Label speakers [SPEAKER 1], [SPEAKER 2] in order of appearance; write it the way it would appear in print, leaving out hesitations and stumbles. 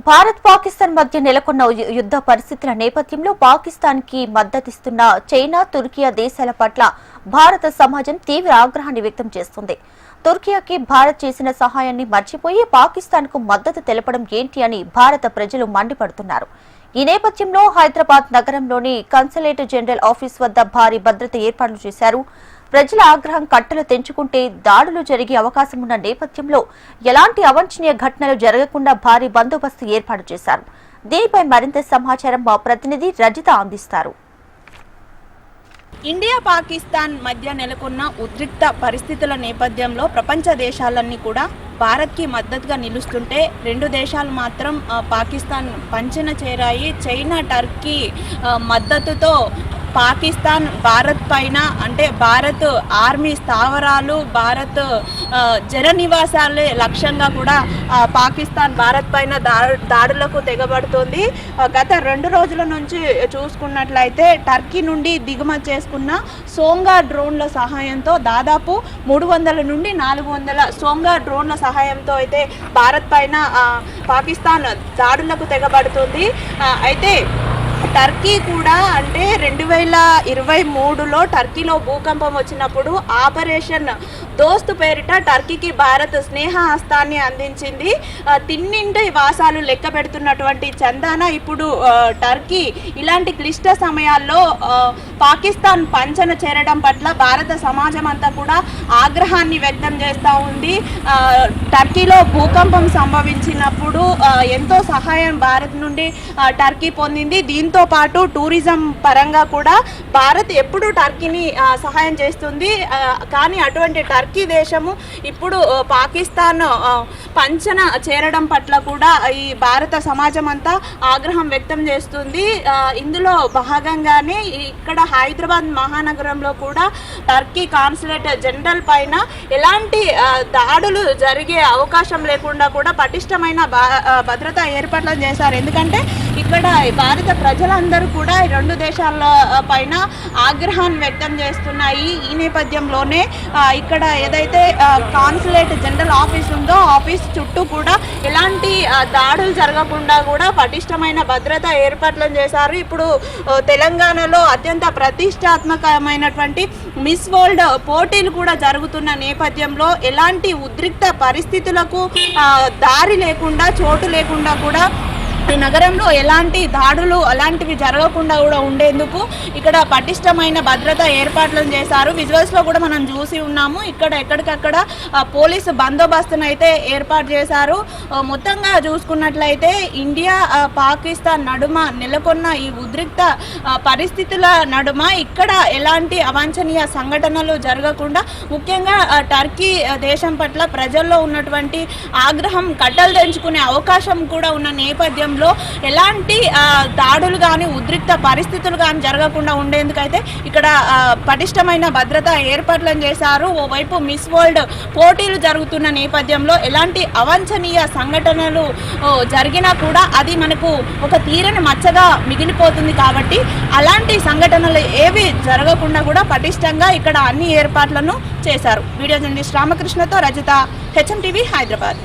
[SPEAKER 1] భారత్ పాకిస్తాన్ మధ్య నెలకొన్న యుద్ధ పరిస్థితుల నేపథ్యంలో పాకిస్తాన్ కి మద్దతిస్తున్న చైనా, తుర్కియా దేశాల పట్ల భారత సమాజం తీవ్ర ఆగ్రహాన్ని వ్యక్తం చేస్తుంది. తుర్కియాకి భారత్ చేసిన సహాయాన్ని మర్చిపోయి పాకిస్తాన్ కు మద్దతు తెలపడం ఏంటి అని భారత ప్రజలు మండిపడుతున్నారు. ఈ నేపథ్యంలో హైదరాబాద్ నగరంలోని కన్సులేట్ జనరల్ ఆఫీస్ వద్ద భారీ భద్రత ఏర్పాట్లు చేశారు. ప్రజల ఆగ్రహం కట్టలు తెంచుకుంటే దాడులు జరిగే అవకాశం ఉన్న నేపథ్యంలో ఎలాంటి అవాంఛనీయ ఘటనలు జరగకుండా భారీ బందోబస్తు ఏర్పాటు చేశారు. దీనిపై మరింత సమాచారం మా ప్రతినిధి రజిత అందిస్తారు.
[SPEAKER 2] ఇండియా పాకిస్తాన్ మధ్య నెలకొన్న ఉద్రిక్త పరిస్థితుల నేపథ్యంలో ప్రపంచ దేశాలన్నీ కూడా భారత్కి మద్దతుగా నిలుస్తుంటే రెండు దేశాలు మాత్రం పాకిస్తాన్ పంచెన చేరాయి. చైనా, టర్కీ మద్దతుతో పాకిస్తాన్ భారత్ పైన అంటే భారత్ ఆర్మీ స్థావరాలు, భారత్ జన నివాసాలే లక్ష్యంగా కూడా పాకిస్తాన్ భారత్ పైన దాడులకు తెగబడుతోంది. గత 2 రోజుల నుంచి చూసుకున్నట్లయితే టర్కీ నుండి దిగుమతి చేసుకున్న సోంగా డ్రోన్ల సహాయంతో దాదాపు 300 నుండి 400 సోంగా డ్రోన్ల సహాయంతో అయితే భారత్ పైన పాకిస్తాన్ దాడులకు తెగబడుతుంది. అయితే టర్కీ కూడా అంటే 2023లో టర్కీలో భూకంపం వచ్చినప్పుడు ఆపరేషన్ దోస్త్ పేరిట టర్కీకి భారత్ స్నేహ హస్తాన్ని అందించింది. తిన్నింటి వాసాలు లెక్క పెడుతున్నటువంటి చందాన ఇప్పుడు టర్కీ ఇలాంటి క్లిష్ట సమయాల్లో పాకిస్తాన్ పంచన చేరడం పట్ల భారత సమాజం అంతా కూడా ఆగ్రహాన్ని వ్యక్తం చేస్తూ ఉంది. టర్కీలో భూకంపం సంభవించినప్పుడు ఎంతో సహాయం భారత్ నుండి టర్కీ పొందింది. దీంతో పాటు టూరిజం పరంగా కూడా భారత్ ఎప్పుడు టర్కీని సహాయం చేస్తుంది. కానీ అటువంటి టర్కీ దేశము ఇప్పుడు పాకిస్తాన్ పంచన చేరడం పట్ల కూడా ఈ భారత సమాజం అంతా ఆగ్రహం వ్యక్తం చేస్తుంది. ఇందులో భాగంగానే ఇక్కడ హైదరాబాద్ మహానగరంలో కూడా టర్కీ కాన్సులేట్ జనరల్ పైన ఎలాంటి దాడులు జరిగే అవకాశం లేకుండా కూడా పటిష్టమైన భద్రతా ఏర్పాట్లు చేశారు. ఎందుకంటే ఇక్కడ భారత ప్రజలందరూ కూడా ఈ 2 దేశాల పైన ఆగ్రహాన్ని వ్యక్తం చేస్తున్నాయి. ఈ నేపథ్యంలోనే ఇక్కడ ఏదైతే కాన్సులేట్ జనరల్ ఆఫీస్ ఉందో ఆఫీస్ చుట్టూ కూడా ఎలాంటి దాడులు జరగకుండా కూడా పటిష్టమైన భద్రతా ఏర్పాట్లను చేశారు. ఇప్పుడు తెలంగాణలో అత్యంత ప్రతిష్టాత్మకమైనటువంటి మిస్ వరల్డ్ పోటీలు కూడా జరుగుతున్న నేపథ్యంలో ఎలాంటి ఉద్రిక్త పరిస్థితులకు దారి లేకుండా, చోటు లేకుండా కూడా ఈ నగరంలో ఎలాంటి దాడులు అలాంటివి జరగకుండా కూడా ఉండేందుకు ఇక్కడ పటిష్టమైన భద్రతా ఏర్పాట్లను చేశారు. విజువల్స్లో కూడా మనం చూసి ఉన్నాము. ఇక్కడ ఎక్కడికక్కడ పోలీసు బందోబస్తును అయితే ఏర్పాటు చేశారు. మొత్తంగా చూసుకున్నట్లయితే ఇండియా పాకిస్తాన్ నడుమ నెలకొన్న ఈ ఉద్రిక్త పరిస్థితుల నడుమ ఇక్కడ ఎలాంటి అవాంఛనీయ సంఘటనలు జరగకుండా ముఖ్యంగా టర్కీ దేశం పట్ల ప్రజల్లో ఉన్నటువంటి ఆగ్రహం కట్టలు తెంచుకునే అవకాశం కూడా ఉన్న నేపథ్యంలో ఎలాంటి దాడులు కానీ ఉద్రిక్త పరిస్థితులు కానీ జరగకుండా ఉండేందుకైతే ఇక్కడ పటిష్టమైన భద్రతా ఏర్పాట్లను చేశారు. ఓవైపు మిస్ వరల్డ్ పోటీలు జరుగుతున్న నేపథ్యంలో ఎలాంటి అవాంఛనీయ సంఘటనలు జరిగినా కూడా అది మనకు ఒక తీరని మచ్చగా మిగిలిపోతుంది. కాబట్టి అలాంటి సంఘటనలు ఏవి జరగకుండా కూడా పటిష్టంగా ఇక్కడ అన్ని ఏర్పాట్లను చేశారు. వీడియో జర్నలిస్ట్ రామకృష్ణతో రజిత, హెచ్ఎం టీవీ, హైదరాబాద్.